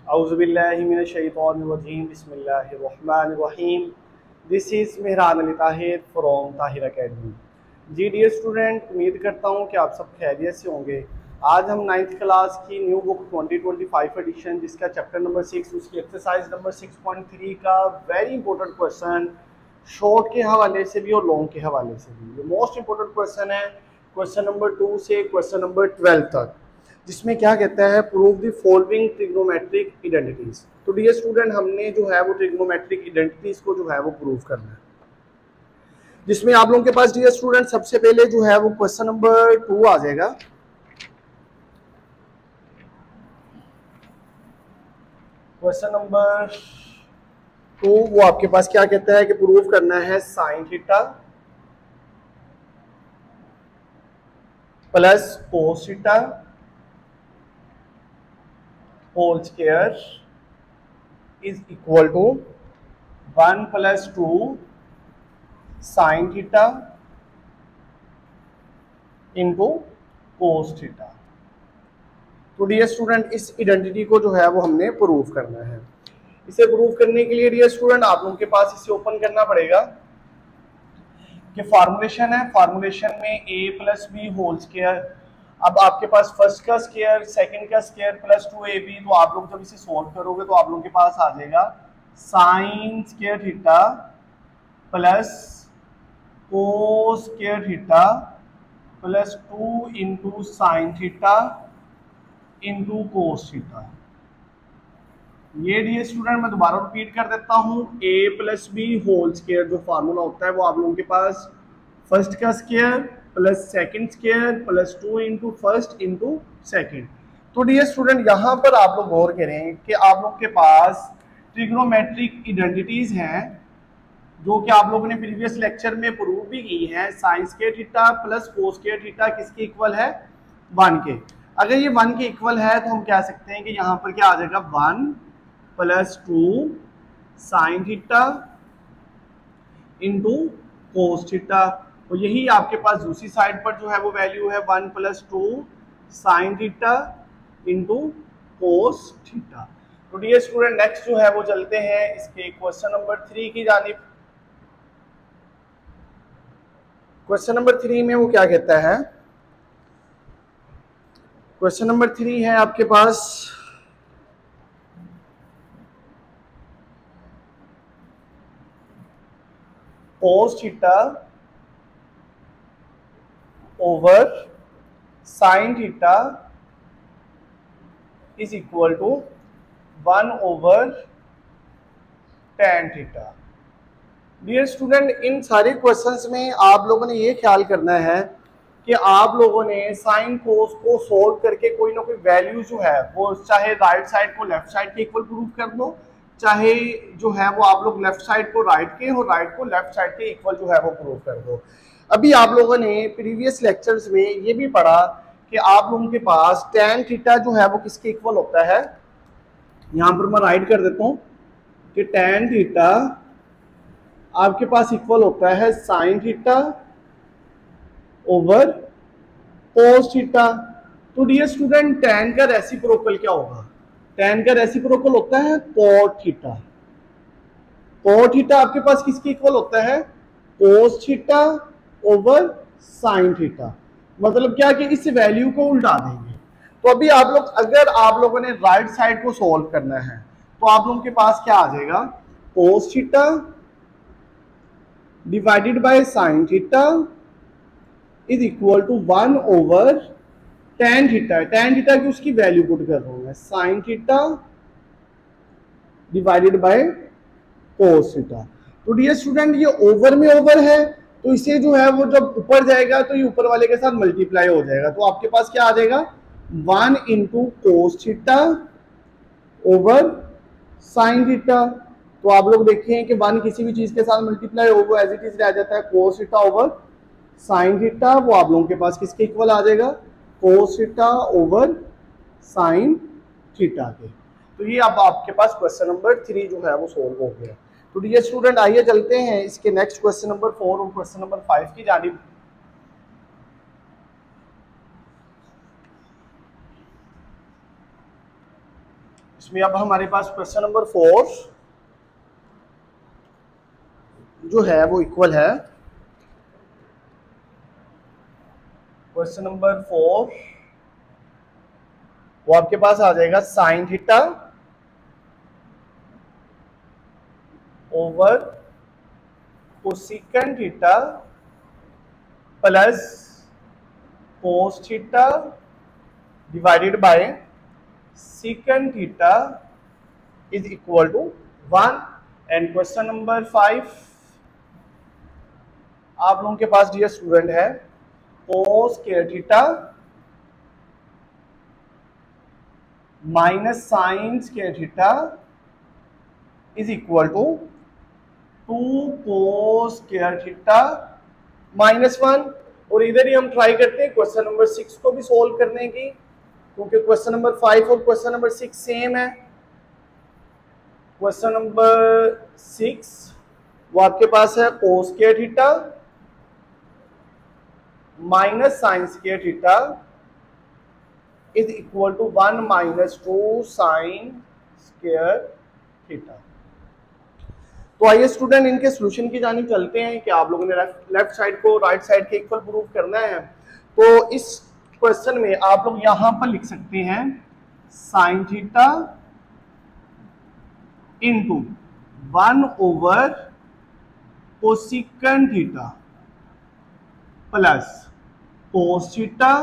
औज़ुबिल्लाहिमिनश्शैतानिर्रजीम बिस्मिल्लाहिर्रहमानिर्रहीम। This is Mehran Ali Tahir from Tahir academy. जी dear student, उम्मीद करता हूँ कि आप सब खैरियत से होंगे। आज हम 9th क्लास की न्यू बुक 2025 एडिशन जिसका चैप्टर नंबर 6 उसकी एक्सरसाइज नंबर 6.3 का वेरी इंपॉर्टेंट क्वेश्चन शॉर्ट के हवाले से भी और लॉन्ग के हवाले से भी, ये मोस्ट इंपॉर्टेंट क्वेश्चन है क्वेश्चन नंबर 2 से क्वेश्चन नंबर 12 तक, जिसमें क्या कहता है prove the following trigonometric identities. तो डियर स्टूडेंट, हमने जो है वो ट्रिग्नोमेट्रिक आइडेंटिटीज को जो है वो प्रूव करना है, जिसमें आप लोगों के पास डियर स्टूडेंट सबसे पहले जो है वो क्वेश्चन नंबर 2 आ जाएगा। क्वेश्चन नंबर 2 वो आपके पास क्या कहता है कि प्रूव करना है sine theta plus cos theta whole square is equal to 1 + 2 sine theta into cos theta. तो डियर स्टूडेंट, इस आइडेंटिटी को जो है वो हमने प्रूव करना है। इसे प्रूव करने के लिए डियर स्टूडेंट आप लोगों के पास इसे ओपन करना पड़ेगा कि फार्मूलेशन है, फार्मूलेशन में a + b होल स्क्वायर। अब आपके पास फर्स्ट का स्क्वायर सेकंड का स्क्वायर प्लस 2ab, तो आप लोग जब इसे सॉल्व करोगे तो आप लोगों के पास आ जाएगा sine square theta plus cos square theta plus 2 into sine theta into cos theta. ये डियर स्टूडेंट मैं दोबारा रिपीट कर देता हूँ, a + b होल स्क्वायर जो फार्मूला होता है वो आप लोगों के पास फर्स्ट का square plus second square plus 2 into first into second. तो डियर स्टूडेंट यहाँ पर आप लोग गौर करें कि आप लोग के पास ट्रिग्नोमेट्रिक आइडेंटिटीज हैं जो कि आप लोगों ने प्रीवियस लेक्चर में प्रूव भी की है। Sign square theta plus cos square theta किसके इक्वल है? 1 के। अगर ये 1 के इक्वल है तो हम कह सकते हैं कि यहाँ पर क्या आ जाएगा 1 + 2 sine theta into cos theta. तो यही आपके पास दूसरी साइड पर जो है वो वैल्यू है 1 + 2 sine theta into cos theta. तो डियर स्टूडेंट नेक्स्ट जो है वो चलते हैं इसके क्वेश्चन नंबर 3 की जानिब। क्वेश्चन नंबर 3 में वो क्या कहता है? क्वेश्चन नंबर 3 है आपके पास cos theta over sine theta is equal to 1/tan theta. Dear student, इन सारे क्वेश्चंस में आप लोगों ने ये ख्याल करना है कि आप लोगों ने साइन कोस को सोल्व करके कोई ना कोई वैल्यू जो है वो चाहे राइट साइड को लेफ्ट साइड के इक्वल प्रूव कर दो, चाहे जो है वो आप लोग लेफ्ट साइड को राइट के और राइट को लेफ्ट साइड के इक्वल जो है वो प्रूव कर दो। अभी आप लोगों ने प्रीवियस लेक्चर्स में ये भी पढ़ा कि आप लोगों के पास tan थीटा जो है वो किसके इक्वल होता है। यहां पर मैं राइट कर देता हूं कि tan थीटा आपके पास इक्वल होता है sine theta over cos theta. तो डियर स्टूडेंट tan का रेसिप्रोकल क्या होगा? tan का रेसिप्रोकल होता है cot थीटा। cot थीटा आपके पास किसके इक्वल होता है? cos theta over sine theta. मतलब क्या कि इस वैल्यू को उल्टा देंगे। तो अभी आप लोग अगर आप लोगों ने राइट साइड को सॉल्व करना है तो आप लोगों के पास क्या आ जाएगा? cos theta divided by sine theta is equal to 1/tan theta. tan theta की उसकी वैल्यू पुट कर रहा हूं मैं, sine theta divided by cos theta. तो डियर स्टूडेंट ये ओवर में ओवर है तो इसे जो है वो जब ऊपर जाएगा तो ये ऊपर वाले के साथ मल्टीप्लाई हो जाएगा। तो आपके पास क्या आ जाएगा? 1 into cos theta over sine theta. तो आप लोग देखें कि 1 किसी भी चीज के साथ मल्टीप्लाई हो वो एज इट इज रह जाता है कोस थीटा ओवर साइन थीटा। वो आप लोगों के पास किसके इक्वल आ जाएगा? कोस थीटा ओवर साइन थीटा के। तो ये अब आपके पास क्वेश्चन नंबर 3 जो है वो सोल्व हो गया। तो डियर स्टूडेंट आइए चलते हैं इसके नेक्स्ट क्वेश्चन नंबर 4 और क्वेश्चन नंबर 5 की जानिब। इसमें अब हमारे पास क्वेश्चन नंबर 4 जो है वो इक्वल है क्वेश्चन नंबर 4 वो आपके पास आ जाएगा sine theta over cosecant theta plus cos theta divided by secant theta is equal to 1। And question number 5 आप लोगों के पास डियर स्टूडेंट है cos square theta minus sine square theta is equal to 2 cos square theta minus 1। और इधर ही हम try करते हैं क्वेश्चन नंबर 6 को भी सोल्व करने की, क्योंकि क्वेश्चन नंबर 5 और क्वेश्चन नंबर 6 सेम है। क्वेश्चन नंबर 6 वो आपके पास है cos square theta minus sine square theta is equal to 1 minus 2 sine square theta. तो आइए स्टूडेंट इनके सॉल्यूशन की जानी चलते हैं कि आप लोगों ने लेफ्ट साइड को राइट साइड के इक्वल प्रूव करना है। तो इस क्वेश्चन में आप लोग यहां पर लिख सकते हैं sine theta into 1 over cosecant theta plus cos theta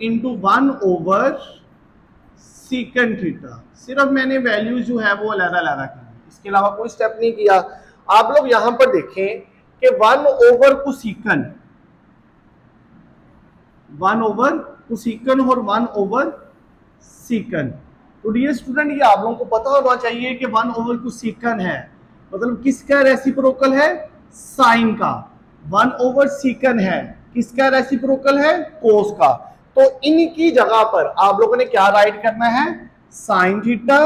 into 1 over secant theta. सिर्फ मैंने वैल्यूज जो है वो अलग-अलग की, इसके अलावा कोई स्टेप नहीं किया। आप लोग यहां पर देखें कि 1 ओवर कोसेकंड 1 ओवर कोसेकंड और 1 ओवर सेकंड। तो डियर स्टूडेंट ये आप लोगों को पता होना चाहिए कि 1 ओवर कोसेकंड है मतलब किसका रेसिप्रोकल है, साइन का। 1 ओवर सेकंड है किसका रेसिप्रोकल है, कोस का। तो इनकी जगह पर आप लोगों ने क्या राइट करना है, sine theta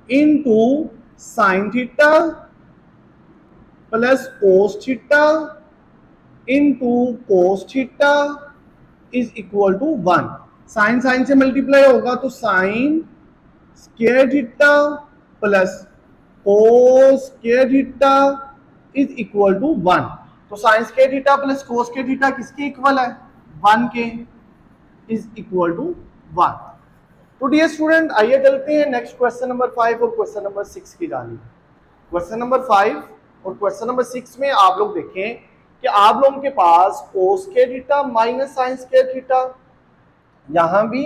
into sine theta plus cos theta into cos theta is equal to 1। Sine sine से मल्टीप्लाई होगा तो sine square theta plus cos square theta is equal to 1। तो sine square theta plus cos square theta किसके equal है, 1 के, is equal to 1। तो dear student आइए चलते हैं नेक्स्ट क्वेश्चन नंबर 5 और क्वेश्चन नंबर 6 की जानिब। क्वेश्चन नंबर 5 और क्वेश्चन नंबर 6 में आप लोग देखें कि आप लोगों के पास cos square theta minus sine square theta, यहां भी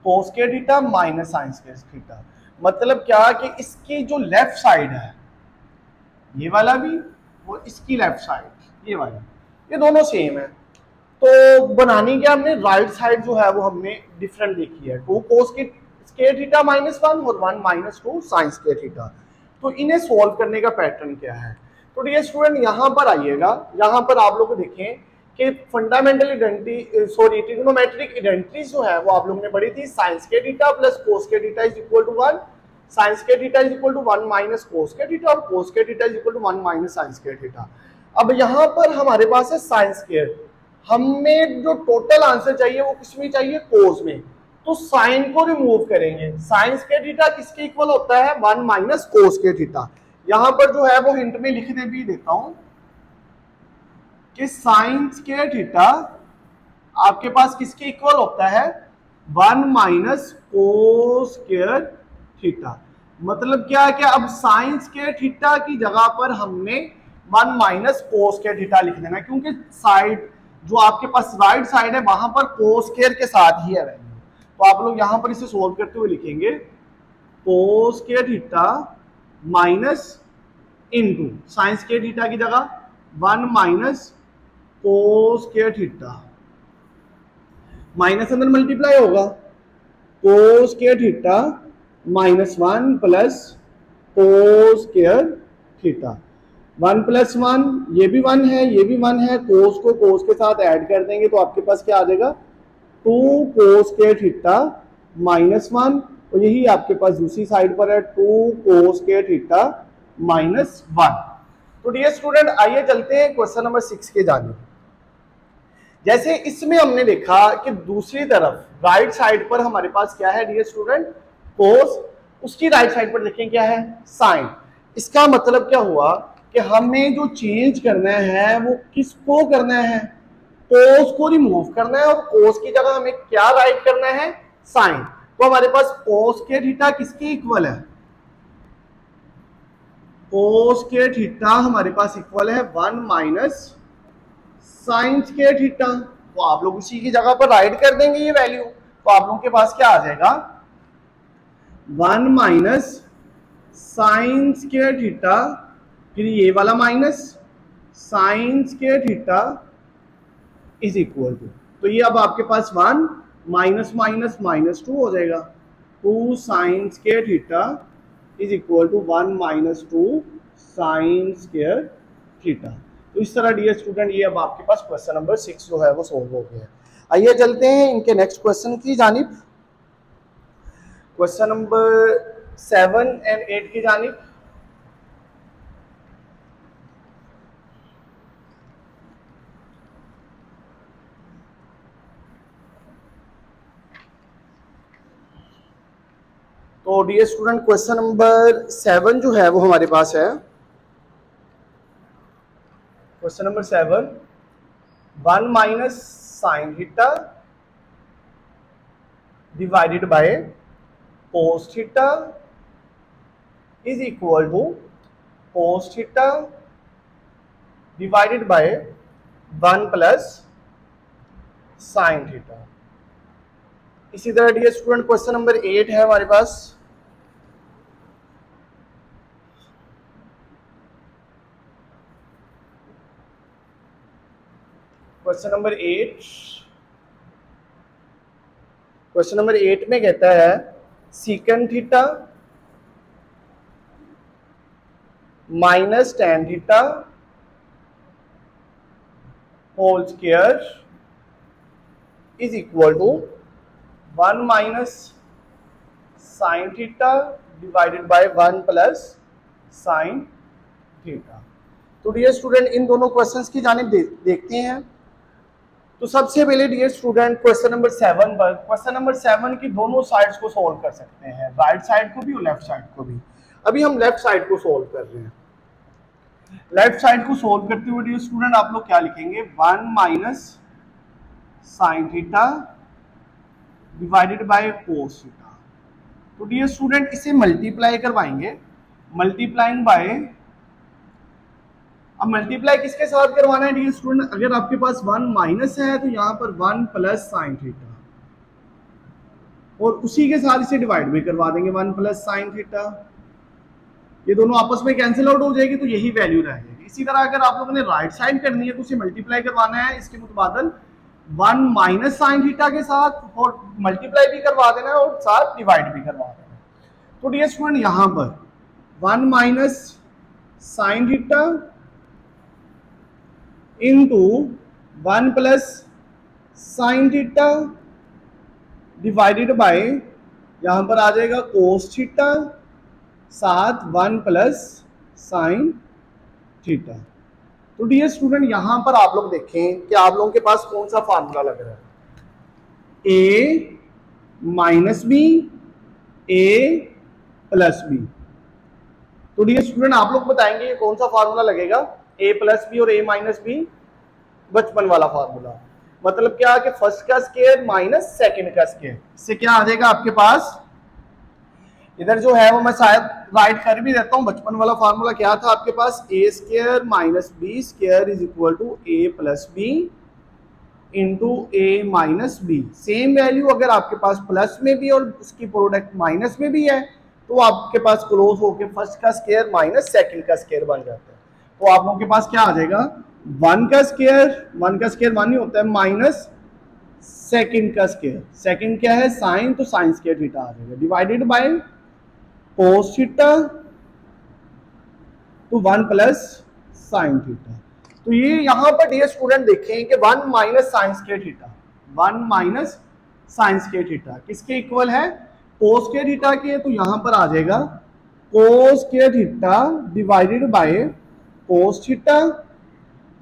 cos square theta minus sine square theta. मतलब क्या कि इसकी जो लेफ्ट साइड है ये वाला भी वो इसकी लेफ्ट साइड ये वाली, ये दोनों सेम है। तो बनानी क्या हमने, राइट साइड जो है वो हमने डिफरेंट देखी है, 2 कोस स्क्वायर थीटा माइनस 1 और 1 माइनस 2 साइन स्क्वायर थीटा। तो इन्हें सोल्व करने का पैटर्न क्या है। तो डियर स्टूडेंट यहां पर आइएगा, यहां पर आप लोग देखें कि फंडामेंटल आइडेंटिटी ट्रिग्नोमेट्रिक आइडेंटिटी जो है वो आप लोगों ने पढ़ी थी, sine square theta plus cos square theta is equal to 1, sine square theta is equal to 1 minus cos square theta और cos square theta is equal to 1 minus sine square theta. अब यहां पर हमारे पास है साइन स्क्वायर, हमें जो total answer चाहिए वो किसमें चाहिए, कोस में। तो साइन को रिमूव करेंगे, साइन स्क्वायर थीटा किसके इक्वल होता है, 1 माइनस कोस स्क्वायर थीटा। यहां पर जो है वो हिंट में लिखने भी देता हूं कि साइन स्क्वायर थीटा आपके पास किसके इक्वल होता है, 1 माइनस कोस स्क्वायर थीटा। मतलब क्या है कि अब साइन स्क्वायर थीटा की जगह पर हमने 1 माइनस कोस स्क्वायर थीटा लिख देना, क्योंकि साइड जो आपके पास राइट साइड है वहां पर कोस स्क्वायर के साथ ही है वैल्यू। तो आप लोग यहां पर इसे सोल्व करते हुए लिखेंगे कोस square theta minus into sine square theta की जगह 1 minus cos square theta, minus अंदर मल्टीप्लाई होगा, कोस square theta minus 1 plus cos square theta. 1 plus 1 ये भी 1 है ये भी 1 है, कोस को कोस के साथ ऐड कर देंगे तो आपके पास क्या आ जाएगा, 2 कोस स्क्वायर थीटा माइनस 1, और यही आपके पास दूसरी साइड पर है 2 कोस स्क्वायर थीटा माइनस 1। तो डियर स्टूडेंट आइए चलते हैं क्वेश्चन नंबर 6 के जानिब। जैसे इसमें हमने देखा कि दूसरी तरफ राइट साइड पर हमारे पास क्या है डियर स्टूडेंट, कोस, उसकी राइट साइड पर देखें क्या है, साइन। इसका मतलब क्या हुआ कि हमें जो चेंज करना है वो किसको करना है, कोस को रिमूव करना है, और कोस की जगह हमें क्या राइट करना है, साइन। तो हमारे पास कोस के थीटा किसके इक्वल है, कोस के थीटा हमारे पास इक्वल है 1 माइनस साइन के थीटा। तो आप लोग उसी की जगह पर राइट कर देंगे ये वैल्यू, तो आप लोगों के पास क्या आ जाएगा, 1 माइनस साइन स्क्वायर थीटा, फिर ये वाला minus sine square theta is equal to, तो ये अब आपके पास 1 माइनस माइनस माइनस 2 हो जाएगा, 2 sine square theta is equal to 1 minus 2 sine square theta. तो इस तरह डियर स्टूडेंट ये अब आपके पास क्वेश्चन नंबर 6 जो है वो सोल्व हो गया है। आइए चलते हैं इनके नेक्स्ट क्वेश्चन की जानिब, क्वेश्चन नंबर 7 एंड 8 की जानिब। तो डियर स्टूडेंट क्वेश्चन नंबर 7 जो है वो हमारे पास है, question number 7, 1 minus sine theta divided by cos theta is equal to cos theta divided by 1 plus sine theta. इसी तरह डियर स्टूडेंट क्वेश्चन नंबर 8 है हमारे पास, क्वेश्चन नंबर 8, क्वेश्चन नंबर 8 में कहता है sec theta minus tan theta whole square is equal to 1 minus sine theta divided by 1 plus sine theta. तो dear student इन दोनों क्वेश्चंस की जानिब देखते हैं। तो सबसे पहले डियर स्टूडेंट क्वेश्चन नंबर 7 पर, क्वेश्चन नंबर 7 की दोनों साइड्स को सोल्व कर सकते हैं, राइट साइड को भी और लेफ्ट साइड को भी। अभी हम लेफ्ट साइड को सोल्व कर रहे हैं। लेफ्ट साइड को सोल्व करते हुए डियर स्टूडेंट आप लोग क्या लिखेंगे, 1 minus sine theta divided by cos theta. तो डियर स्टूडेंट इसे मल्टीप्लाई करवाएंगे, मल्टीप्लाइंग बाय, अब मल्टीप्लाई किसके साथ करवाना है डियर स्टूडेंट, अगर आपके पास 1 माइनस है तो यहां पर 1 प्लस साइन थीटा, और उसी के साथ इसे डिवाइड भी करवा देंगे 1 प्लस साइन थीटा। ये दोनों आपस में कैंसिल आउट हो जाएगी तो यही वैल्यू रह जाएगी। इसी तरह अगर आप लोगों ने राइट साइड करनी है तो उसे मल्टीप्लाई करवाना है इसके मुतबादल 1 माइनस साइन थीटा के साथ, और मल्टीप्लाई भी करवा देना है और साथ डिवाइड भी करवा देना है। तो डियर स्टूडेंट यहां पर 1 minus sine theta into 1 plus sine theta divided bye, यहां पर आ जाएगा कोस थीटा साथ 1 प्लस साइन थीटा। तो डियर स्टूडेंट यहां पर आप लोग देखें कि आप लोगों के पास कौन सा फार्मूला लग रहा है, A minus B, A plus B. तो डियर स्टूडेंट आप लोग बताएंगे ये कौन सा फार्मूला लगेगा, ए प्लस बी और ए माइनस बी, बचपन वाला फार्मूला। मतलब क्या कि फर्स्ट का स्क्वायर माइनस सेकंड का स्क्वायर, इससे क्या आ जाएगा आपके पास, इधर जो है वो मैं शायद राइट कर भी देता हूं, बचपन वाला फार्मूला क्या था आपके पास, A square minus B square is equal to A plus B into A minus B. Same value अगर आपके पास प्लस में भी और उसकी प्रोडक्ट माइनस में भी है तो आपके पास क्लोज होके फर्स्ट का स्क्वायर माइनस सेकंड का स्क्वायर बन जाता है। तो आप लोगों के पास क्या आ जाएगा, 1 का स्क्वायर 1 ही होता है माइनस सेकंड का स्क्वायर, सेकंड क्या है साइन, तो साइन स्क्वायर थीटा आ जाएगा, डिवाइडेड बाय कोस थीटा तो 1 प्लस साइन थीटा। तो ये यहां पर डियर स्टूडेंट देखें कि 1 minus sine square theta, 1 minus sine square theta किसके इक्वल है, कोस स्क्वायर थीटा के। तो यहां पर आ जाएगा कोस square theta divided by cos theta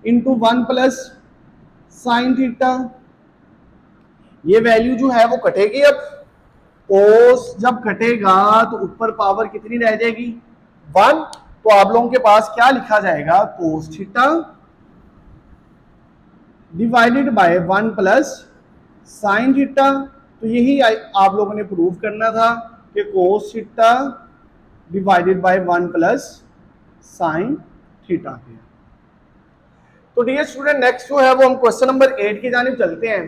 into 1 plus sine theta. ये वैल्यू जो है वो कटेगी। अब कोस जब कटेगा तो ऊपर पावर कितनी रह जाएगी? 1। तो आप लोगों के पास क्या लिखा जाएगा? कोस theta divided by 1 plus sine theta. तो यही आप लोगों ने प्रूव करना था कि कोस theta divided by 1 plus sine theta के। तो डियर स्टूडेंट नेक्स्ट जो है वो हम क्वेश्चन नंबर 8 की जानिब चलते हैं।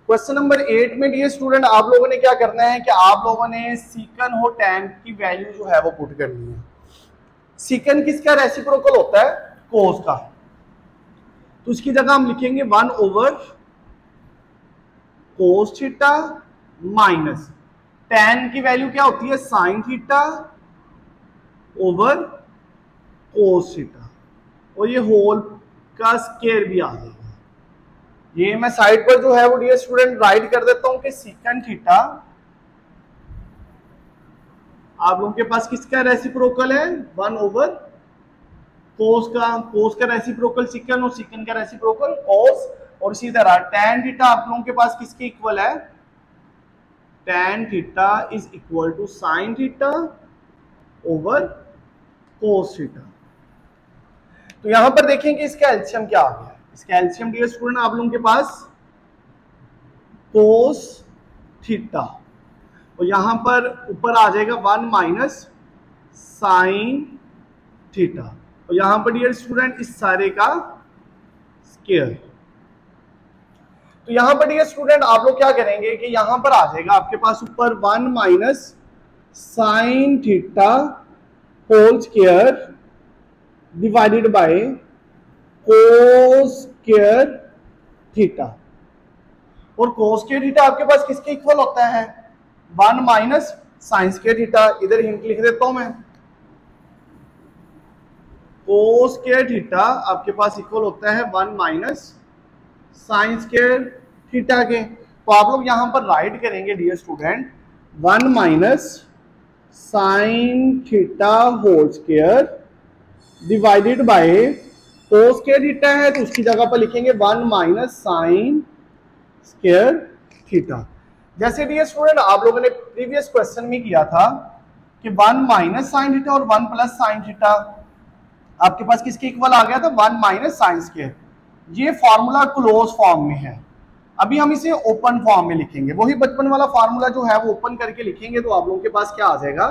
क्वेश्चन नंबर 8 में डियर स्टूडेंट आप लोगों ने क्या करना है कि आप लोगों ने सीकन हो टैन की वैल्यू जो है वो पुट करनी है। सीकन किसका रेसिप्रोकल होता है? कोस का। तो उसकी जगह हम लिखेंगे 1 over cos theta minus tan की वैल्यू क्या होती है? Sine theta over cos theta, और ये होल का स्क्वायर भी आ जाएगा। ये मैं साइड पर जो है वो डियर स्टूडेंट राइट कर देता हूं कि सीकन थीटा आप लोगों के पास किसका रेसिप्रोकल है? 1 ओवर कोस का। कोस का रेसिप्रोकल सीकन और सीकन का रेसिप्रोकल कोस। और इसी तरह टैन थीटा आप लोगों के पास किसके इक्वल है? Tan theta is equal to sine theta over cos theta. तो यहां पर देखें कि इसका एलसीएम क्या आ गया। इसका एलसीएम डियर स्टूडेंट आप लोगों के पास कोस थीटा, और यहां पर ऊपर आ जाएगा 1 माइनस साइन थीटा, और यहां पर डियर स्टूडेंट इस सारे का स्क्वायर। तो यहां पर डियर स्टूडेंट आप लोग क्या करेंगे कि यहां पर आ जाएगा आपके पास ऊपर 1 minus sine theta whole square divided by cos square theta. और कोस स्क्वायर थीटा आपके पास किसके इक्वल होता है? 1 माइनस साइन स्क्वायर थीटा। इधर हिंट लिख देता हूं मैं। कोस स्क्वायर थीटा आपके पास इक्वल होता है 1 माइनस साइन स्क्वायर थीटा के। तो आप लोग यहां पर राइट करेंगे dear student 1 minus sine theta whole square divided by cos square theta है तो उसकी जगह पर लिखेंगे 1 माइनस साइन स्क्वायर थीटा। जैसे डियर स्टूडेंट आप लोगों ने प्रीवियस क्वेश्चन में किया था कि 1 माइनस साइन थीटा और 1 प्लस साइन थीटा आपके पास किसके इक्वल आ गया था? 1 माइनस साइन स्क्वायर। ये फॉर्मूला क्लोज फॉर्म में है। अभी हम इसे ओपन फॉर्म में लिखेंगे। वही बचपन वाला फॉर्मूला जो है वो ओपन करके लिखेंगे तो आप लोगों के पास क्या आ जाएगा?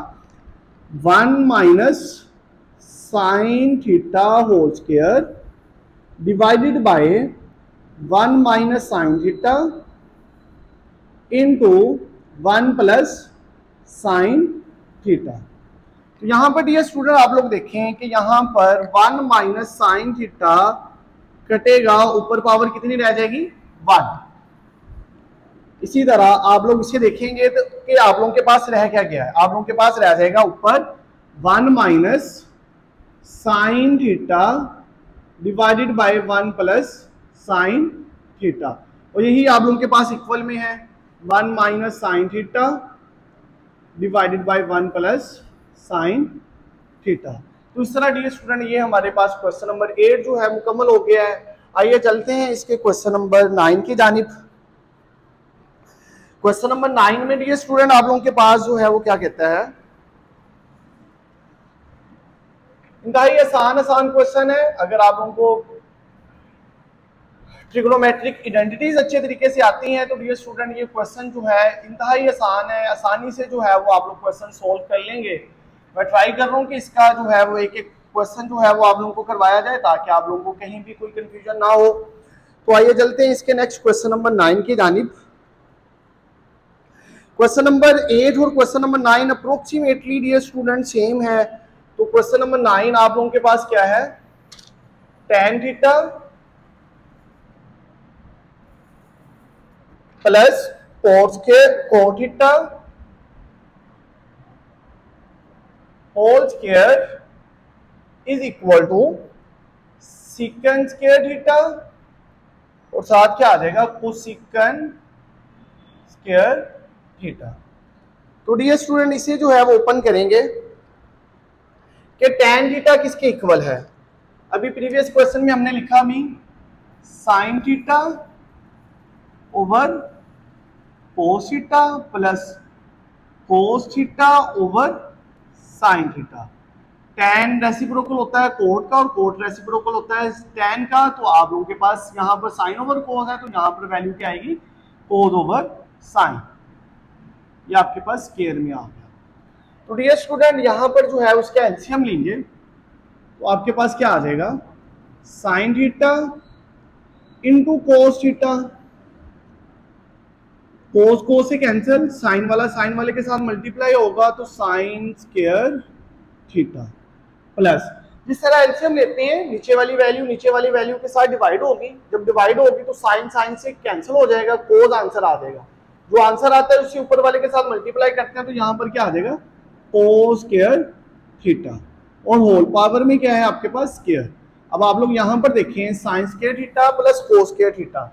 1 minus sine theta whole square divided by 1 minus sine theta into 1 plus sine theta. तो यहां पर डियर स्टूडेंट आप लोग देखें कि यहां पर 1 माइनस साइन थीटा कटेगा, ऊपर पावर कितनी रह जाएगी? 1। इसी तरह आप लोग इसे देखेंगे तो कि आप लोगों के पास रह क्या गया है? आप लोगों के पास रह जाएगा ऊपर 1 minus sine theta divided by 1 plus sine theta, और यही आप लोगों के पास इक्वल में है 1 minus sine theta divided by 1 plus sine theta. तो इस तरह डियर स्टूडेंट ये हमारे पास क्वेश्चन नंबर 8 जो है मुकम्मल हो गया है। आइए चलते हैं इसके क्वेश्चन नंबर 9 की जानिब। क्वेश्चन नंबर 9 में डियर स्टूडेंट आप लोगों के पास जो है वो क्या कहता है? इंतहाई आसान क्वेश्चन है। अगर आप लोगों को ट्रिग्नोमेट्रिक आइडेंटिटीज अच्छे तरीके से आती हैं तो डियर स्टूडेंट ये क्वेश्चन जो है इंतहाई आसान है। आसानी से जो है वो आप लोग क्वेश्चन सोल्व कर लेंगे। मैं ट्राई कर रहा हूँ कि इसका जो है वो एक एक क्वेश्चन जो है वो आप लोगों को करवाया जाए ताकि आप लोगों को कहीं भी कोई कंफ्यूजन ना हो। तो आइए चलते हैं इसके नेक्स्ट क्वेश्चन नंबर 9 की जानिब। क्वेश्चन नंबर 8 और question number 9 approximately dear student same है। तो क्वेश्चन नंबर 9 आप लोगों के पास क्या है? tan theta plus cot theta whole square is equal to sec square theta, और साथ क्या आ जाएगा? Cosec square theta. तो डियर स्टूडेंट इसे जो है वो ओपन करेंगे कि tan थीटा किसके इक्वल है। अभी प्रीवियस क्वेश्चन में हमने लिखा भी sign theta over cos theta plus cos theta over sine theta. tan reciprocal होता है कोट का और कोट रेसिप्रोकल होता है tan का, तो आप लोगों के पास यहाँ पर साइन ओवर कोस है तो यहाँ पर वैल्यू क्या आएगी, कोस ओवर साइन। ये आपके पास स्क्वायर में आ गया। तो डियर स्टूडेंट यहाँ पर जो है उसका एलसीएम लेंगे तो आपके पास क्या आ जाएगा, sine theta into cos theta, cos cos से कैंसिल, साइन वाला साइन वाले के साथ मल्टीप्लाई होगा तो साइन स्क्वायर थीटा प्लस, जिस तरह एलसीएम लेते हैं नीचे वाली वैल्यू के साथ डिवाइड होगी, जब डिवाइड होगी तो साइन साइन से कैंसिल हो जाएगा, कोस आंसर आ जाएगा, जो आंसर आता है उसी ऊपर वाले के साथ मल्टीप्लाई करते हैं तो यहाँ पर क्या आ जाएगा, कोस स्क्वायर थीटा, और होल पावर में क्या है आपके पास स्क्वायर। अब आप लोग यहाँ पर देखें sign square theta plus cos square theta,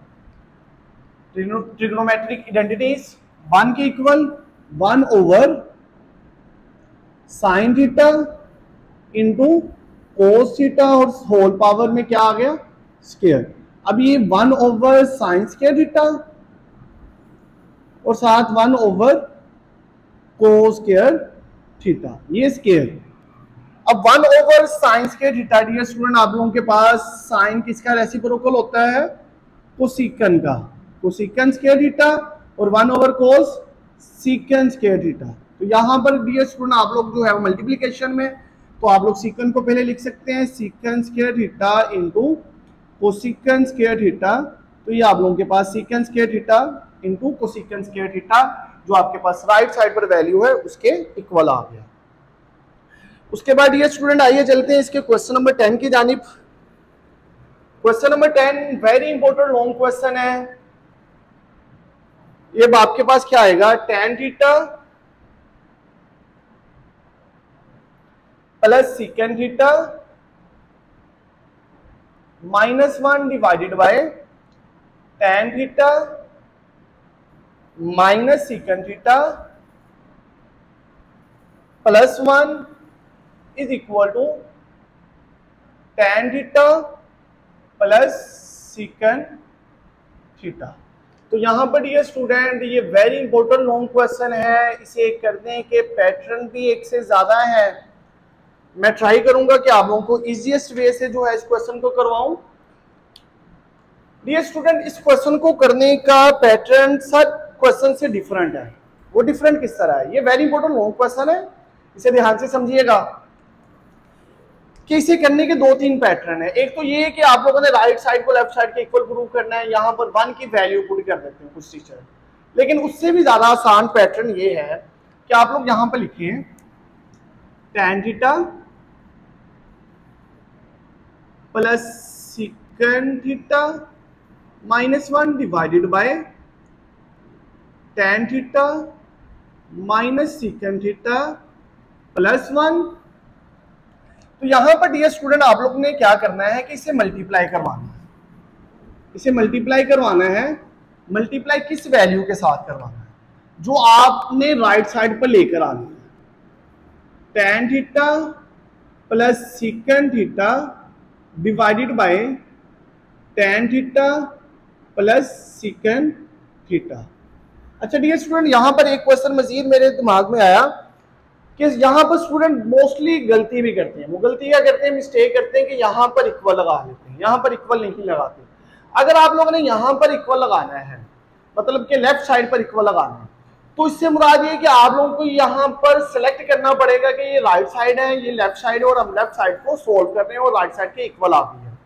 trigonometric identities 1 के equal 1 over sine theta into cos theta और होल पावर में क्या आ गया, स्क्वायर। अब ये 1 ओवर साइन स्क्वायर थीटा और साथ 1 ओवर कोस स्क्वायर थीटा, ये स्क्वायर। अब 1 over sine square theta dear student, आप लोगों के पास साइन किसका रेसिप्रोकल होता है, कोसिकन का, कोसिकन स्क्वायर थीटा, और 1 ओवर कोस सीकन स्क्वायर थीटा। तो यहाँ पर डियर स्टूडेंट आप लोग जो है मल्टीप्लिकेशन में, तो आप लोग सीकन को पहले लिख सकते हैं sec square theta into cosec square theta, तो ये आप लोगों के पास sec square theta into cosec square theta, जो आपके पास राइट साइड पर वैल्यू है उसके इक्वल आ गया। उसके बाद ये स्टूडेंट आइए चलते हैं इसके क्वेश्चन नंबर 10 की जानिब। Question number 10 very important long question है। ये आपके पास क्या आएगा, tan theta plus sec theta -1 divided by tan theta minus sec theta plus 1 is equal to tan theta plus sec theta. तो यहां पर ये स्टूडेंट ये वेरी इंपॉर्टेंट लॉन्ग क्वेश्चन है, इसे करने के पैटर्न भी एक से ज्यादा है। मैं ट्राई करूंगा कि आप लोगों को इजीएस्ट वे से जो है इस क्वेश्चन को करवाऊं। डियर स्टूडेंट इस क्वेश्चन को करने का पैटर्न सब क्वेश्चन से डिफरेंट है। वो डिफरेंट किस तरह है, ये वेरी इंपॉर्टेंट लॉन्ग क्वेश्चन है, इसे ध्यान से समझिएगा कि इसे करने के 2-3 पैटर्न है। एक तो ये है कि आप लोगों ने राइट साइड को लेफ्ट साइड के इक्वल प्रूव करना है, यहाँ पर 1 की वैल्यू पुट कर देते हैं कुछ टीचर, लेकिन उससे भी ज्यादा आसान पैटर्न ये है कि आप लोग यहाँ पर लिखिए tan theta plus sec theta -1 divided by tan theta minus sec theta plus 1। तो यहां पर डियर स्टूडेंट आप लोग ने क्या करना है कि इसे मल्टीप्लाई करवाना है, इसे मल्टीप्लाई करवाना है। मल्टीप्लाई किस वैल्यू के साथ करवाना है, जो आपने राइट साइड पर लेकर आनी है, tan theta plus sec theta divided by tan theta plus sec theta. अच्छा डियर स्टूडेंट यहां पर एक क्वेश्चन मजीद मेरे दिमाग में आया कि यहाँ पर स्टूडेंट मोस्टली गलती भी करते हैं। वो गलती क्या करते हैं, मिस्टेक करते हैं कि यहाँ पर इक्वल लगा लेते हैं, यहाँ पर इक्वल नहीं लगाते। अगर आप लोगों ने यहाँ पर इक्वल लगाना है, मतलब कि लेफ्ट साइड पर इक्वल लगाना है, तो इससे मुराद ये कि आप लोगों को यहाँ पर सिलेक्ट करना पड़ेगा कि ये राइट साइड है, ये लेफ्ट साइड है, और हम लेफ्ट साइड को सोल्व कर रहे हैं और राइट साइड के इक्वल आ गई है।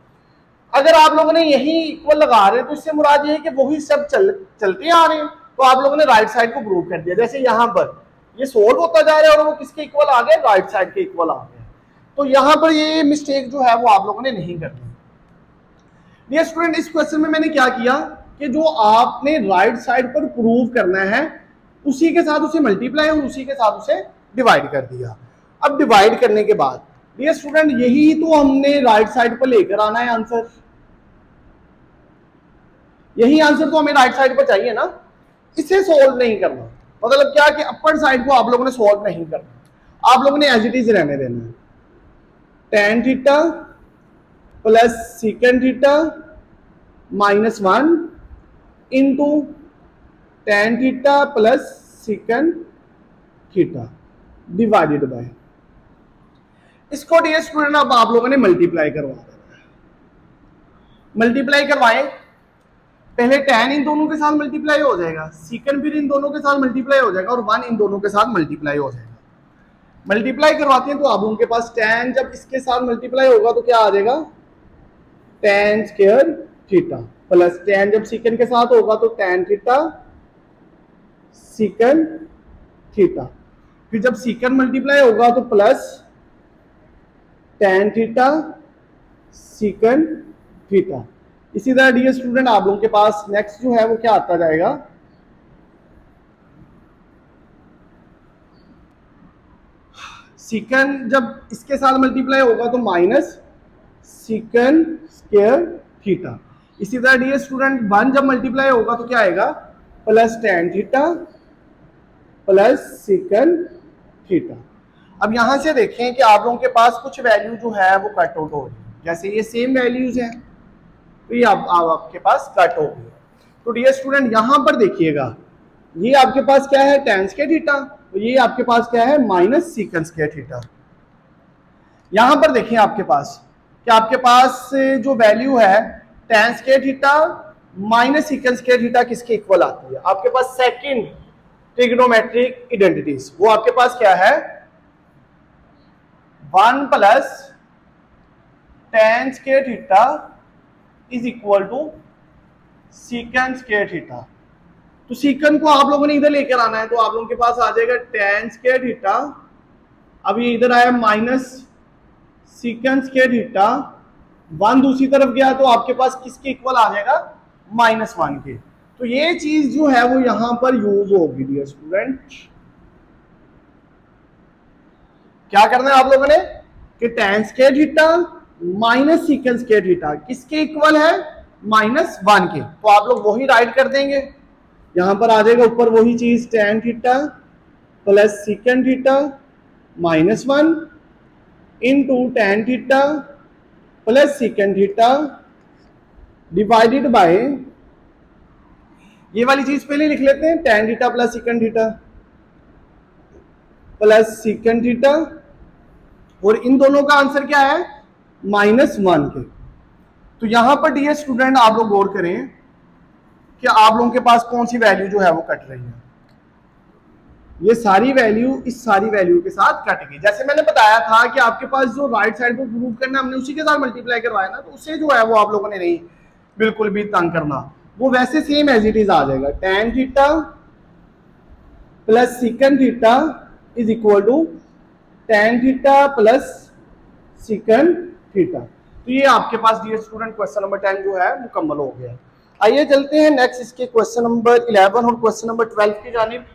अगर आप लोगों ने यही इक्वल लगा रहे हैं तो इससे मुराद ये है कि वही सब चलते आ रहे हैं, तो आप लोगों ने राइट साइड को प्रूव कर दिया। जैसे यहाँ पर ये सोल्व होता जा रहा है और वो किसके इक्वल आ गए, राइट साइड के इक्वल आ गए। तो यहाँ पर ये मिस्टेक जो है वो आप लोगों ने नहीं करनी। डियर स्टूडेंट इस क्वेश्चन में मैंने क्या किया कि जो आपने राइट साइड पर प्रूव करना है उसी के साथ उसे मल्टीप्लाई और उसी के साथ उसे डिवाइड कर दिया। अब डिवाइड करने के बाद डियर स्टूडेंट यही तो हमने राइट साइड पर लेकर आना है आंसर, यही आंसर तो हमें राइट साइड पर चाहिए ना, इसे सोल्व नहीं करना। मतलब क्या कि अपर साइड को आप लोगों ने सॉल्व नहीं करना, आप लोगों ने एज इट इज रहने देना है। tan theta plus sec theta -1 into tan theta plus second theta divided by, इसको डियर स्टूडेंट अब आप लोगों ने मल्टीप्लाई करवा देना है। मल्टीप्लाई करवाएं, पहले tan इन दोनों के साथ मल्टीप्लाई हो जाएगा, सेकंड फिर इन दोनों के साथ मल्टीप्लाई हो जाएगा और 1 इन दोनों के साथ मल्टीप्लाई हो जाएगा। मल्टीप्लाई करवाते हैं तो आप उनके पास tan जब इसके साथ मल्टीप्लाई होगा तो क्या आ जाएगा, tan square theta plus tan जब सेकंड के साथ होगा तो tan थीटा सेकंड थीटा, फिर जब सेकंड मल्टीप्लाई होगा तो plus tan theta second theta. इसी तरह डियर स्टूडेंट आप लोगों के पास नेक्स्ट जो है वो क्या आता जाएगा, सेकंड जब इसके साथ मल्टीप्लाई होगा तो माइनस सेकंड स्क्वायर थीटा। इसी तरह डियर स्टूडेंट 1 जब मल्टीप्लाई होगा तो क्या आएगा, plus tan theta plus second theta. अब यहां से देखें कि आप लोगों के पास कुछ वैल्यू जो है वो कट आउट हो रही है, जैसे ये सेम वैल्यूज हैं तो ये आपके पास कट हो गई। तो डियर स्टूडेंट यहां पर देखिएगा, ये आपके पास क्या है tan स्क्वायर थीटा, तो ये आपके पास क्या है माइनस सेकंड स्क्वायर थीटा। यहां पर देखिए आपके पास कि आपके पास जो वैल्यू है tan square theta minus second square theta किसके इक्वल आती है, आपके पास सेकंड ट्रिग्नोमेट्रिक आइडेंटिटीज, वो आपके पास क्या है 1 plus tan square theta is equal to second square theta. तो सेकंड को आप लोगों ने इधर लेकर आना है, तो आप लोगों के पास आ जाएगा tan स्क्वायर थीटा, अब ये इधर आया माइनस सेकंड स्क्वायर थीटा, 1 दूसरी तरफ गया तो आपके पास किसके इक्वल आ जाएगा -1 के। तो ये चीज जो है वो यहां पर यूज होगी डियर स्टूडेंट। क्या करना है आप लोगों ने कि tan square theta minus second square theta किसके इक्वल है -1 के, तो आप लोग वही राइट कर देंगे। यहां पर आ जाएगा ऊपर वही चीज tan theta plus second theta -1 into tan theta plus second theta divided bye, ये वाली चीज पहले लिख लेते हैं, tan theta plus second theta plus second theta, और इन दोनों का आंसर क्या है -1 के। तो यहां पर डियर स्टूडेंट आप लोग गौर करें कि आप लोगों के पास कौन सी वैल्यू जो है वो कट रही है, ये सारी वैल्यू इस सारी वैल्यू के साथ कट गई। जैसे मैंने बताया था कि आपके पास जो राइट साइड पे प्रूव करना हमने उसी के साथ मल्टीप्लाई करवाया ना, तो उससे जो है वो आप लोगों ने नहीं बिल्कुल भी तंग करना, वो वैसे सेम एज इट इज आ जाएगा। tan theta plus second theta is equal to tan theta plus second theta. तो ये आपके पास डियर स्टूडेंट क्वेश्चन नंबर 10 जो है मुकम्मल हो गया। आइए चलते हैं नेक्स्ट इसके क्वेश्चन नंबर 11 और क्वेश्चन नंबर 12 की जानिब।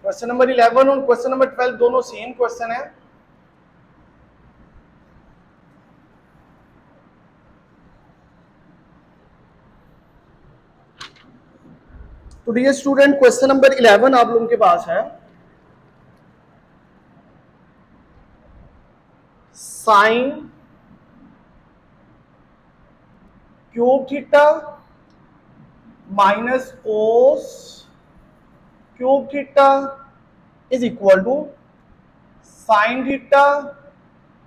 क्वेश्चन नंबर 11 और क्वेश्चन नंबर 12 दोनों सेम क्वेश्चन है। तो डियर स्टूडेंट क्वेश्चन नंबर 11 आप लोगों के पास है, sine cube theta minus cos cube theta is equal to sine theta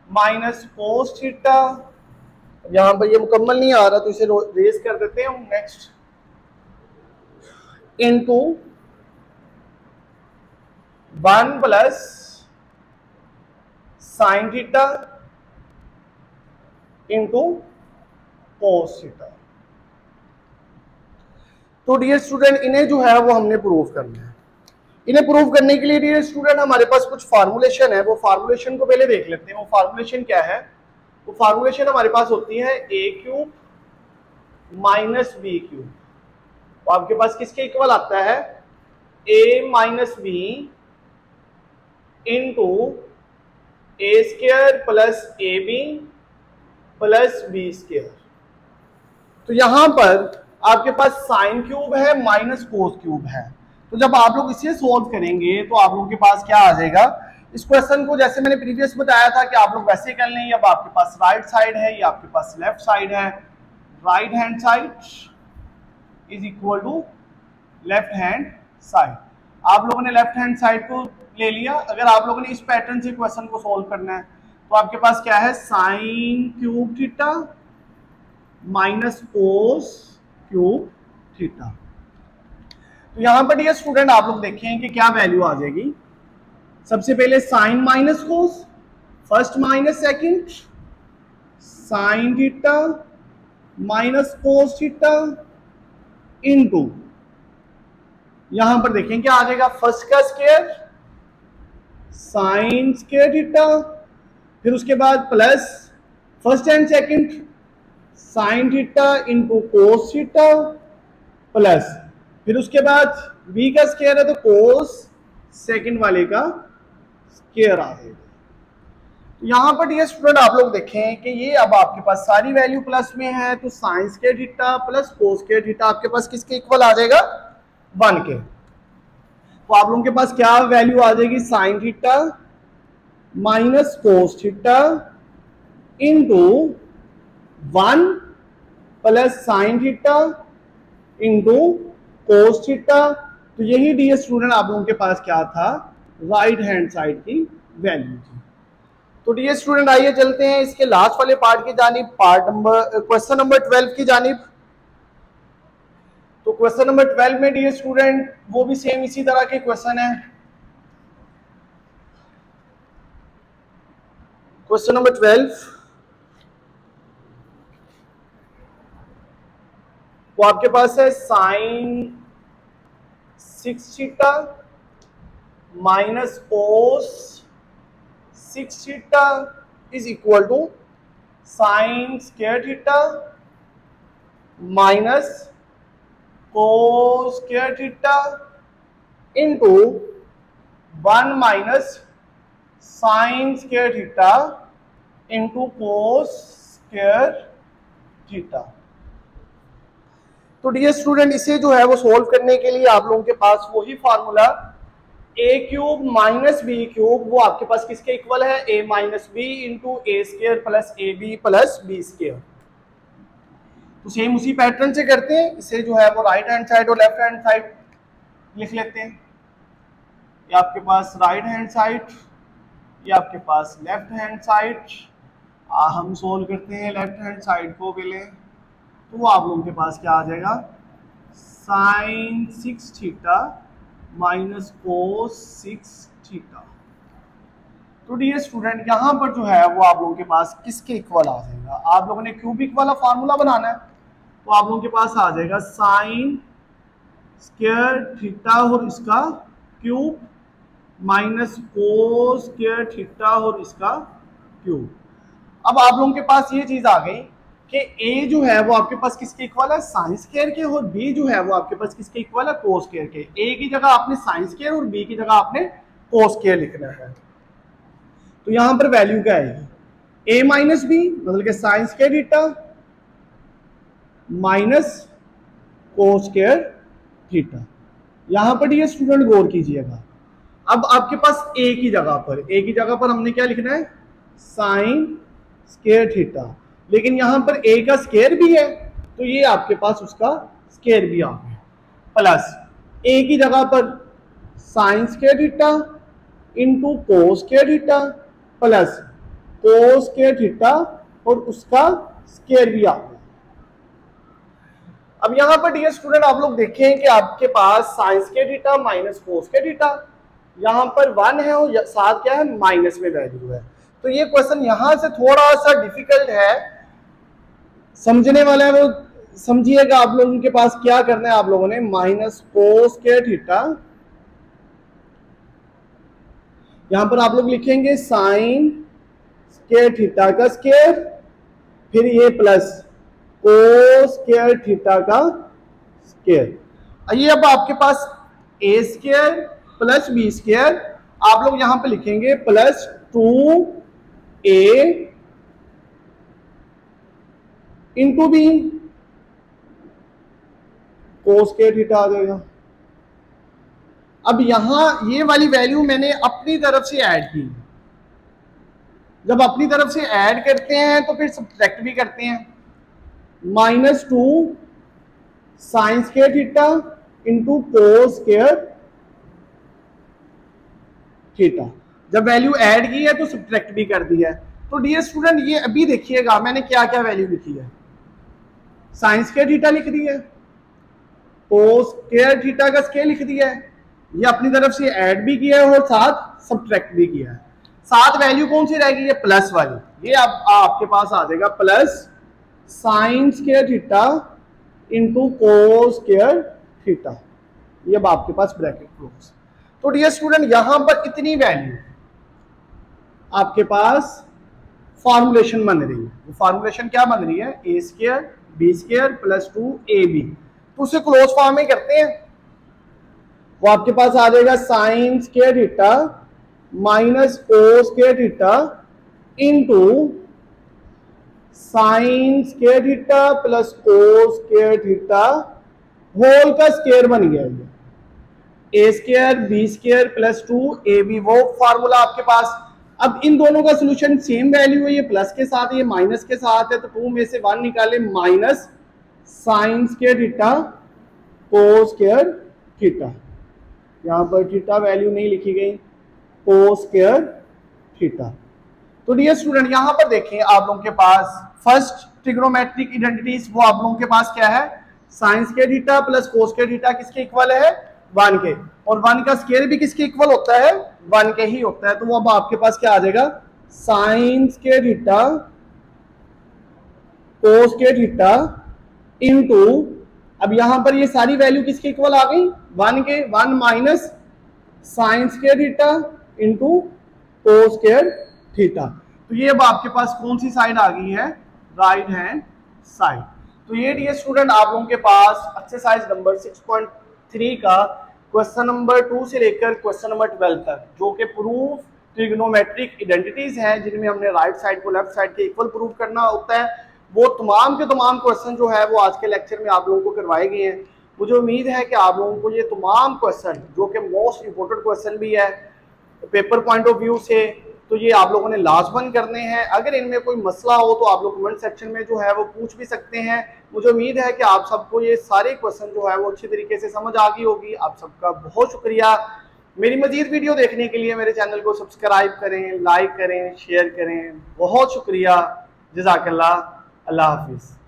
minus cos theta. यहां पर ये मुकम्मल नहीं आ रहा तो इसे रेज कर देते हैं next, into 1 plus sine theta into cos theta. तो डियर स्टूडेंट इन्हें जो है वो हमने प्रूव करना है। इन्हें प्रूव करने के लिए डियर स्टूडेंट हमारे पास कुछ फार्मूलेशन है, वो फार्मूलेशन को पहले देख लेते हैं। वो फार्मूलेशन क्या है, वो फार्मूलेशन हमारे पास होती है a cube minus B cube. तो आपके पास किसके इक्वल आता है a minus B into A square plus A B plus B square. तो यहां पर आपके पास साइन क्यूब है माइनस कोस क्यूब है, तो जब आप लोग इसे सोल्व करेंगे तो आप लोगों के पास क्या आ जाएगा, इस क्वेश्चन को जैसे मैंने प्रीवियस बताया था कि आप लोग वैसे कर लें, अब आपके पास राइट साइड है, ये आपके पास लेफ्ट साइड है, right hand side is equal to left hand side. आप लोगों ने लेफ्ट हैंड साइड को ले लिया। अगर आप लोगों ने इस पैटर्न से क्वेश्चन को सोल्व करना है तो आपके पास क्या है, sine cube theta minus cos cube theta. तो यहां पर डियर स्टूडेंट आप लोग देखें कि क्या वैल्यू आ जाएगी। सबसे पहले sine minus cos, first minus second, sine theta minus cos theta into, यहां पर देखें क्या आ जाएगा, फर्स्ट का स्क्वायर साइन स्क्वायर थीटा, फिर उसके बाद plus first and second sine theta into cos theta, plus फिर उसके बाद b का स्क्वायर है तो कोस सेकंड वाले का स्क्वायर आ जाएगा। तो यहां पर डियर स्टूडेंट आप लोग देखें कि ये अब आपके पास सारी वैल्यू प्लस में है, तो sine square theta plus cos square theta आपके पास किसके इक्वल आ जाएगा, 1 के। तो आप लोगों के पास क्या वैल्यू आ जाएगी, sign theta minus cos theta into 1 plus sine theta into cos theta. तो यही डियर स्टूडेंट आप लोगों के पास क्या था, राइट हैंड साइड की वैल्यू थी। तो डियर स्टूडेंट आइए चलते हैं इसके लास्ट वाले पार्ट की जानिब, पार्ट नंबर क्वेश्चन नंबर 12 की जानिब। तो क्वेश्चन नंबर 12 में डियर स्टूडेंट वो भी सेम इसी तरह के क्वेश्चन है। क्वेश्चन नंबर 12 वो आपके पास है sine 6 theta minus cos 6 theta is equal to sine square theta minus cos square theta into 1 minus sine square theta into cos square theta. तो डियर स्टूडेंट इसे जो है वो सोल्व करने के लिए आप लोगों के पास वही formula A cube minus B cube, वो आपके पास किसके इक्वल है, A minus B into A square plus A B plus B square. तो सेम उसी पैटर्न से करते हैं, इसे जो है वो राइट हैंड साइड और लेफ्ट हैंड साइड लिख लेते हैं। ये आपके पास राइट हैंड साइड, ये आपके पास लेफ्ट हैंड साइड। हम सोल्व करते हैं लेफ्ट हैंड साइड को पहले, तो वो आप लोगों के पास क्या आ जाएगा, sine 6 theta minus cos 6 theta. तो डियर स्टूडेंट यहां पर जो है वो आप लोगों के पास किसके इक्वल आ जाएगा, आप लोगों ने क्यूबिक वाला फार्मूला बनाना है, तो आप लोगों के पास आ जाएगा साइन स्क्वायर थीटा और इसका cube minus cos square theta और इसका क्यूब। अब आप लोगों के पास ये चीज आ गई कि a जो है वो आपके पास किसके इक्वल है, साइन स्क्वायर के, और b जो है वो आपके पास किसके इक्वल है, कोस स्क्वायर के। a की जगह आपने साइन स्क्वायर और b की जगह आपने कोस स्क्वायर लिखना है। तो यहां पर वैल्यू क्या आएगी, a माइनस बी मतलब कि sign square theta minus cos square theta. यहां पर ये स्टूडेंट गौर कीजिएगा, अब आपके पास a की जगह पर हमने क्या लिखना है, साइन स्क्वायर थीटा, लेकिन यहां पर a का स्क्वायर भी है तो ये आपके पास उसका स्क्वायर भी आ गया, प्लस a की जगह पर sign square theta into cos square theta plus cos square theta और उसका स्क्वायर भी आ गया। अब यहां पर डियर स्टूडेंट आप लोग देखें कि आपके पास sine square theta minus cos square theta, यहां पर 1 है और साथ क्या है, माइनस में वैल्यू है। तो ये क्वेश्चन यहां से थोड़ा सा डिफिकल्ट है, समझने वाला है वो समझिएगा। आप लोगों के पास क्या करना है, आप लोगों ने माइनस कोस स्क्वायर थीटा, यहां पर आप लोग लिखेंगे साइन स्क्वायर थीटा का स्क्वायर, फिर ये प्लस कोस स्क्वायर थीटा का स्क्वायर। आइए अब आपके पास a square plus B square, आप लोग यहां पे लिखेंगे plus 2a into B, cos square theta आ जाएगा। अब यहां ये वाली वैल्यू मैंने अपनी तरफ से ऐड की। जब अपनी तरफ से ऐड करते हैं तो फिर सब्ट्रैक्ट भी करते हैं। -2 sine square theta into cos square theta. जब वैल्यू ऐड की है तो सब्ट्रैक्ट भी कर दिया है। तो डियर स्टूडेंट ये अभी देखिएगा मैंने क्या क्या वैल्यू लिखी है। साइन स्क्वायर थीटा लिख दी है, कोस स्क्वायर थीटा का स्क्वायर लिख दिया है, ये अपनी तरफ से ऐड भी किया है और साथ सब्ट्रैक्ट भी किया है। साथ वैल्यू कौन सी रहेगी, ये प्लस वाली। ये आपके पास आ जाएगा plus sign square theta into cos square theta. ये अब आपके पास ब्रैकेट क्लोज। तो डियर स्टूडेंट यहां पर इतनी वैल्यू आपके पास फॉर्मुलेशन बन रही है। वो फॉर्मुलेशन क्या बन रही है, A square B square plus 2ab। तो उसे क्लोज फॉर्म में करते हैं। वो आपके पास आ जाएगा sine square theta minus cos square theta into sine square theta plus cos square theta whole का स्क्वायर बन गया ये। A square B square plus 2ab वो फार्मूला आपके पास। अब इन दोनों का सोल्यूशन सेम वैल्यू है, ये प्लस के साथ ये माइनस के साथ है, तो 2 में से 1 निकाले minus sine square theta cos square theta. यहां पर थीटा वैल्यू नहीं लिखी गई, कोस स्क्वायर थीटा। तो डियर स्टूडेंट यहां पर देखें आप लोगों के पास फर्स्ट ट्रिग्नोमेट्रिक आइडेंटिटीज वो आप लोगों के पास क्या है, sign square theta plus cos square theta किसके इक्वल है, 1 के। और 1 का स्क्वायर भी किसके इक्वल होता है, 1 के ही होता है। तो वो अब आपके पास क्या आ जाएगा, sine square theta cos square theta into, अब यहां पर ये सारी वैल्यू किसके इक्वल आ गई, 1 के। 1 minus sine square theta into कोस स्क्वायर थीटा। तो ये अब आपके पास कौन सी साइड आ गई है, राइट हैंड साइड। तो ये डियर स्टूडेंट आप लोगों के पास एक्सरसाइज नंबर 6.3 का क्वेश्चन नंबर 2 से लेकर क्वेश्चन नंबर 12 तक, जो कि प्रूफ ट्रिग्नोमेट्रिक आइडेंटिटीज हैं जिनमें हमने राइट साइड को लेफ्ट साइड के इक्वल प्रूफ करना होता है, वो तमाम के तमाम क्वेश्चन जो है वो आज के लेक्चर में आप लोगों को करवाए गए हैं। मुझे उम्मीद है कि आप लोगों को ये तमाम क्वेश्चन, जो कि मोस्ट इंपोर्टेंट क्वेश्चन भी है पेपर पॉइंट ऑफ व्यू से, तो ये आप लोगों ने लाजमन करने हैं। अगर इनमें कोई मसला हो तो आप लोग कमेंट सेक्शन में जो है वो पूछ भी सकते हैं। मुझे उम्मीद है कि आप सबको ये सारे क्वेश्चन जो है वो अच्छी तरीके से समझ आ गई होगी। आप सबका बहुत शुक्रिया। मेरी मजीद वीडियो देखने के लिए मेरे चैनल को सब्सक्राइब करें, लाइक करें, शेयर करें। बहुत शुक्रिया। जज़ाकल्लाह। अल्लाह हाफिज़।